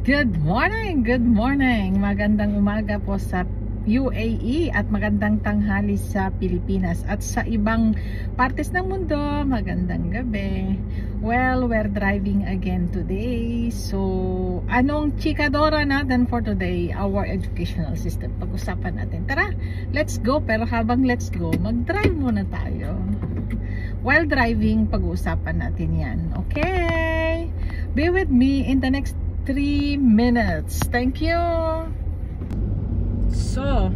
Good morning! Magandang umaga po sa UAE at magandang tanghali sa Pilipinas at sa ibang partes ng mundo, magandang gabi. Well, we're driving again today. So, anong chikadora natin for today? Our educational system. Pag-usapan natin. Tara, let's go. Pero habang let's go, mag-drive muna tayo. While driving, pag-uusapan natin yan. Okay? Be with me in the next 3 minutes. Thank you. So,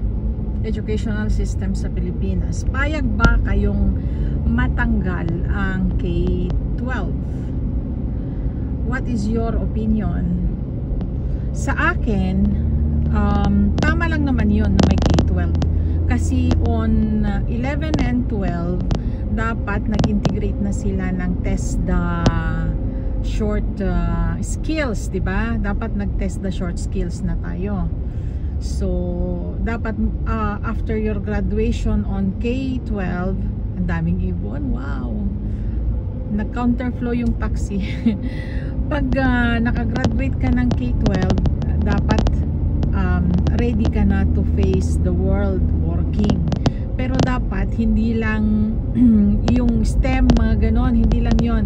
educational system sa Pilipinas. Payag ba kayong matanggal ang K-12? What is your opinion? Sa akin, tama lang naman yun na may K-12. Kasi on 11 and 12, dapat nag-integrate na sila ng TESDA short skills, diba? Dapat nag-test the short skills na tayo. So, dapat after your graduation on K-12, ang daming ibon, wow! Nag-counterflow yung taxi. Pag nakagraduate ka ng K-12, dapat ready ka na to face the world working. Pero dapat hindi lang yung STEM, mga ganon, hindi lang yon.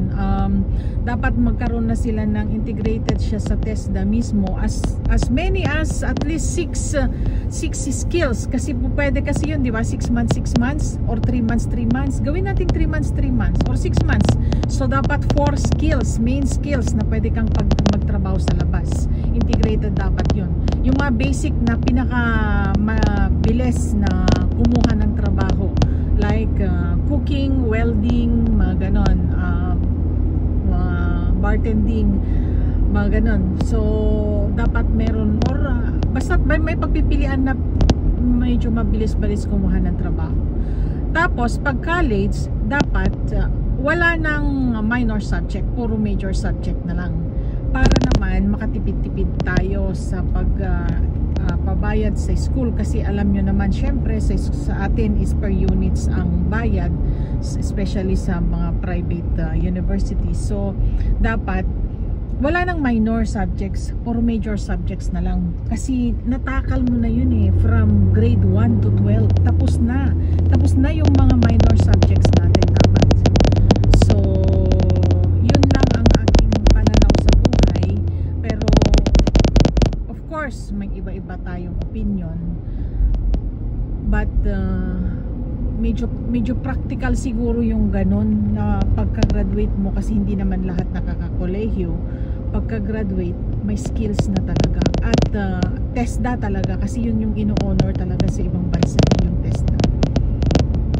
Dapat magkaroon na sila ng integrated siya sa TESDA mismo as many as at least 6 skills. Kasi po pwede kasi yun, di ba? 6 months or 3 months. Gawin natin 3 months or 6 months. So dapat 4 skills, main skills na pwede kang magtrabaho sa labas. Integrated dapat yun. Yung mga basic na pinaka mabilis na kumuha ng trabaho like cooking, welding, mga ganon, bartending, mga ganon. So dapat meron or basta may pagpipilian na medyo mabilis-bilis kumuha ng trabaho. Tapos pag college, dapat wala nang minor subject, puro major subject na lang, para naman makatipid-tipid tayo sa pabayad sa school. Kasi alam nyo naman, syempre sa atin is per units ang bayad, especially sa mga private universities. So dapat wala nang minor subjects, puro major subjects na lang. Kasi natakal mo na yun from grade 1 to 12. Tapos na yung mga minor subjects natin dapat. So yun lang ang aking pananaw sa buhay. Pero of course may iba-iba tayong opinion, but medyo practical siguro yung ganun na pagka-graduate mo, kasi hindi naman lahat nakaka-kolehiyo. Pagka-graduate may skills na talaga at TESDA talaga, kasi yun yung ino-honor talaga sa ibang bansa, yung TESDA.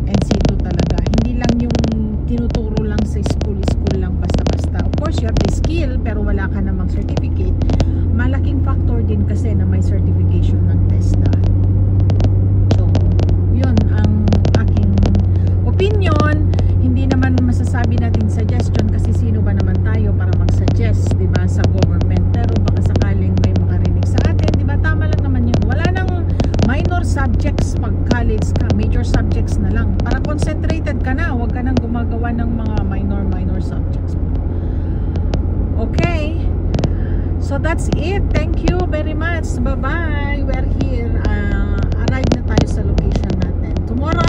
NC2 talaga, hindi lang yung tinuturo lang sa school lang basta-basta. Of course you have the skill pero wala ka namang certificate. Malaking factor din kasi na may certification ng TESDA. So yun ang aking opinion. Hindi naman masasabi natin suggestion, kasi sino ba naman tayo para mag-suggest, diba, sa government. Pero baka sakaling may makarinig sa atin, diba, tama lang naman yun. Wala nang minor subjects pag college ka, major subjects na lang, para concentrated ka na, huwag ka nang gumagawa ng mga minor subjects. Okay, so that's it. Thank you very much. Bye bye. We're here. Arrive na tayo sa location natin. Tomorrow